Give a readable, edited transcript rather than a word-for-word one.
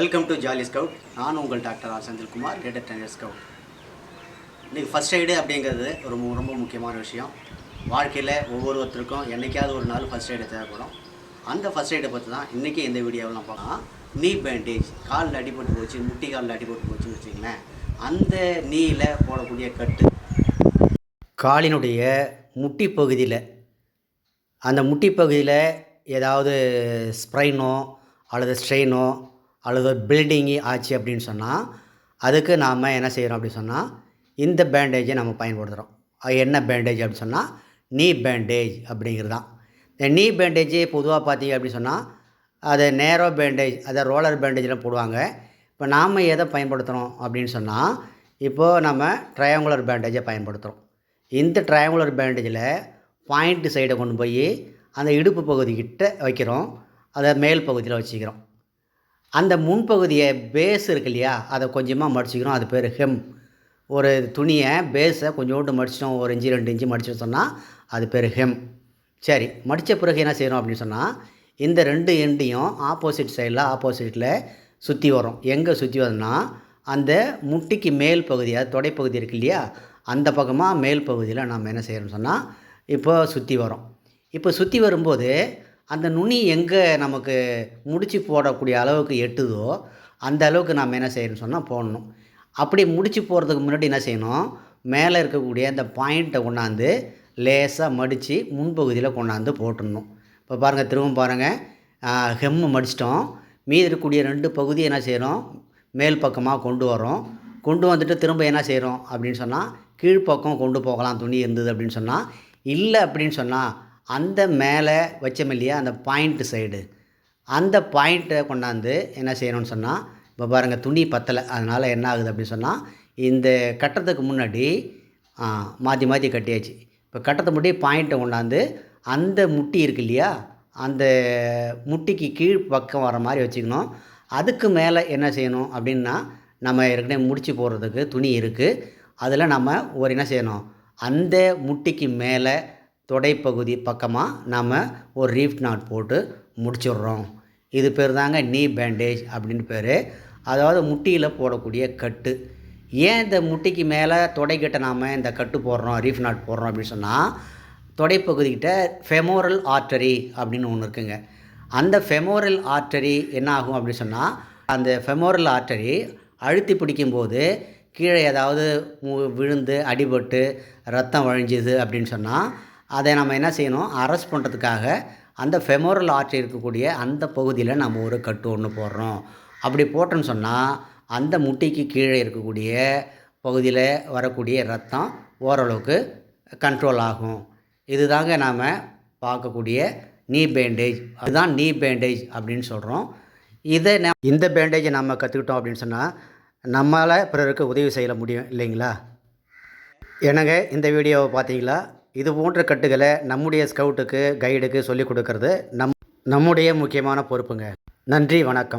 Welcome to jolly scout. நான் உங்கள் doctor R Senthilkumar, leader trainer scout. இன்றைக்கி ஃபஸ்ட் எய்டு அப்படிங்கிறது ரொம்ப முக்கியமான விஷயம். வாழ்க்கையில் ஒவ்வொருத்தருக்கும் என்றைக்காவது ஒரு நாள் ஃபஸ்ட் எய்டு தேவைப்படும். அந்த ஃபஸ்ட் எய்டை பற்றி தான் இன்றைக்கி இந்த வீடியோவில் நான் பார்க்கலாம். நீ பேண்டேஜ், காலில் அடிபட்டு போச்சு, முட்டி காலில் அடிபட்டு போச்சுன்னு வச்சுங்களேன். அந்த நீயில் போடக்கூடிய கட்டு, காலினுடைய முட்டி பகுதியில், அந்த முட்டி பகுதியில் ஏதாவது ஸ்ப்ரைனோ அல்லது ஸ்ட்ரெயினோ அல்லது பில்டிங்கி ஆச்சு அப்படின்னு சொன்னால் அதுக்கு நாம் என்ன செய்கிறோம் அப்படின்னு சொன்னால் இந்த பேண்டேஜை நம்ம பயன்படுத்துகிறோம். அது என்ன பேண்டேஜ் அப்படின்னு சொன்னால் நீ பேண்டேஜ் அப்படிங்கிறது தான். இந்த நீ பேண்டேஜ் பொதுவாக பார்த்தீங்க அப்படின்னு சொன்னால் அது நேரோ பேண்டேஜ், அதை ரோலர் பேண்டேஜெலாம் போடுவாங்க. இப்போ நாம் எதை பயன்படுத்துகிறோம் அப்படின்னு சொன்னால் இப்போது நம்ம ட்ரையாங்குலர் பேண்டேஜை பயன்படுத்துகிறோம். இந்த ட்ரையாங்குலர் பேண்டேஜில் பாயிண்ட் சைடை கொண்டு போய் அந்த இடுப்பு பகுதிக்கிட்ட வைக்கிறோம், அதை மேல் பகுதியில் வச்சுக்கிறோம். அந்த முன்பகுதியை பேஸ் இருக்கு இல்லையா, அதை கொஞ்சமாக மடிச்சிக்கிறோம். அது பேர் ஹெம். ஒரு துணியை பேஸை கொஞ்சோண்டு மடிச்சிட்டோம், ஒரு இன்ச்சு 2 இன்ச்சு மடிச்சு சொன்னால் அது பேர் ஹெம். சரி, மடித்த பிறகு என்ன செய்யணும் அப்படின்னு சொன்னால் இந்த 2 எண்டையும் ஆப்போசிட் ஆப்போசிட்டில் சுற்றி வரும். எங்கே சுற்றி வரும்னா அந்த முட்டிக்கு மேல் பகுதி, அது தொடைப்பகுதி இருக்கு இல்லையா, அந்த பக்கமாக மேல் பகுதியில் நம்ம என்ன செய்யணும்னு சொன்னால் இப்போ சுற்றி வரோம். இப்போ சுற்றி வரும்போது அந்த நுனி எங்கே நமக்கு முடிச்சு போடக்கூடிய அளவுக்கு எட்டுதோ அந்த அளவுக்கு நம்ம என்ன செய்யணும்னு சொன்னால் போடணும். அப்படி முடிச்சு போகிறதுக்கு முன்னாடி என்ன செய்யணும், மேலே இருக்கக்கூடிய அந்த பாயிண்ட்டை கொண்டாந்து லேசாக மடித்து முன்பகுதியில் கொண்டாந்து போட்டுடணும். இப்போ பாருங்கள், திரும்ப பாருங்கள், ஹெம்மு மடிச்சிட்டோம். மீதி இருக்கக்கூடிய 2 பகுதியை என்ன செய்கிறோம், மேல் பக்கமாக கொண்டு வரோம். கொண்டு வந்துட்டு திரும்ப என்ன செய்கிறோம் அப்படின்னு சொன்னால் கீழ்ப்பக்கம் கொண்டு போகலாம் துணி இருந்தது அப்படின்னு சொன்னால். இல்லை அப்படின்னு சொன்னால் அந்த மேலே வச்சோம் இல்லையா, அந்த பாயிண்ட்டு சைடு, அந்த பாயிண்ட்டை கொண்டாந்து என்ன செய்யணும்னு சொன்னால் இப்போ பாருங்கள், துணி பத்தலை. அதனால் என்ன ஆகுது அப்படின்னு சொன்னால் இந்த கட்டத்துக்கு முன்னாடி மாற்றி கட்டியாச்சு. இப்போ கட்டத்தை முன்னாடி பாயிண்ட்டை கொண்டாந்து அந்த முட்டி இருக்கு இல்லையா, அந்த முட்டிக்கு கீழ் பக்கம் வர மாதிரி வச்சுக்கணும். அதுக்கு மேலே என்ன செய்யணும் அப்படின்னா நம்ம ஏற்கனவே முடிச்சு போடுறதுக்கு துணி இருக்குது. அதில் நம்ம ஒரு என்ன செய்யணும், அந்த முட்டிக்கு மேலே தொடைப்பகுதி பக்கமாக நம்ம ஒரு ரீஃப் நாட் போட்டு முடிச்சிடுறோம். இது பேர் தாங்க நீ பேண்டேஜ் அப்படின்னு பேர். அதாவது முட்டியில் போடக்கூடிய கட்டு. ஏன் இந்த முட்டிக்கு மேலே தொடைக்கிட்ட நாம் இந்த கட்டு போடுறோம், ரீஃப் நாட் போடுறோம் அப்படின்னு சொன்னால் தொடைப்பகுதிக்கிட்ட ஃபெமோரல் ஆர்டரி அப்படின்னு ஒன்று இருக்குங்க. அந்த ஃபெமோரல் ஆர்டரி என்ன ஆகும் அப்படின்னு சொன்னால் அந்த ஃபெமோரல் ஆர்டரி அழுத்தி பிடிக்கும்போது கீழே ஏதாவது விழுந்து அடிபட்டு ரத்தம் வழிஞ்சுது அப்படின்னு சொன்னால் அதை நம்ம என்ன செய்யணும், அரெஸ்ட் பண்ணுறதுக்காக அந்த ஃபெமோரல் ஆர்டரி இருக்கக்கூடிய அந்த பகுதியில் நம்ம ஒரு கட்டு ஒன்று போடுறோம். அப்படி போட்டோன்னு சொன்னால் அந்த முட்டிக்கு கீழே இருக்கக்கூடிய பகுதியில் வரக்கூடிய ரத்தம் ஓரளவுக்கு கண்ட்ரோல் ஆகும். இது தாங்க நாம் பார்க்கக்கூடிய நீ பேண்டேஜ். அதுதான் நீ பேண்டேஜ் அப்படின்னு சொல்கிறோம். இந்த பேண்டேஜை நம்ம கற்றுக்கிட்டோம் அப்படின்னு சொன்னால் நம்மளால் பிறருக்கு உதவி செய்ய முடியும் இல்லைங்களா? என்னங்க, இந்த வீடியோவை பார்த்தீங்களா? இது போன்ற கட்டுகளை நம்முடைய ஸ்கவுட்டுக்கு கைடுக்கு சொல்லிக் கொடுக்கறது நம்முடைய முக்கியமான பொறுப்புங்க. நன்றி, வணக்கம்.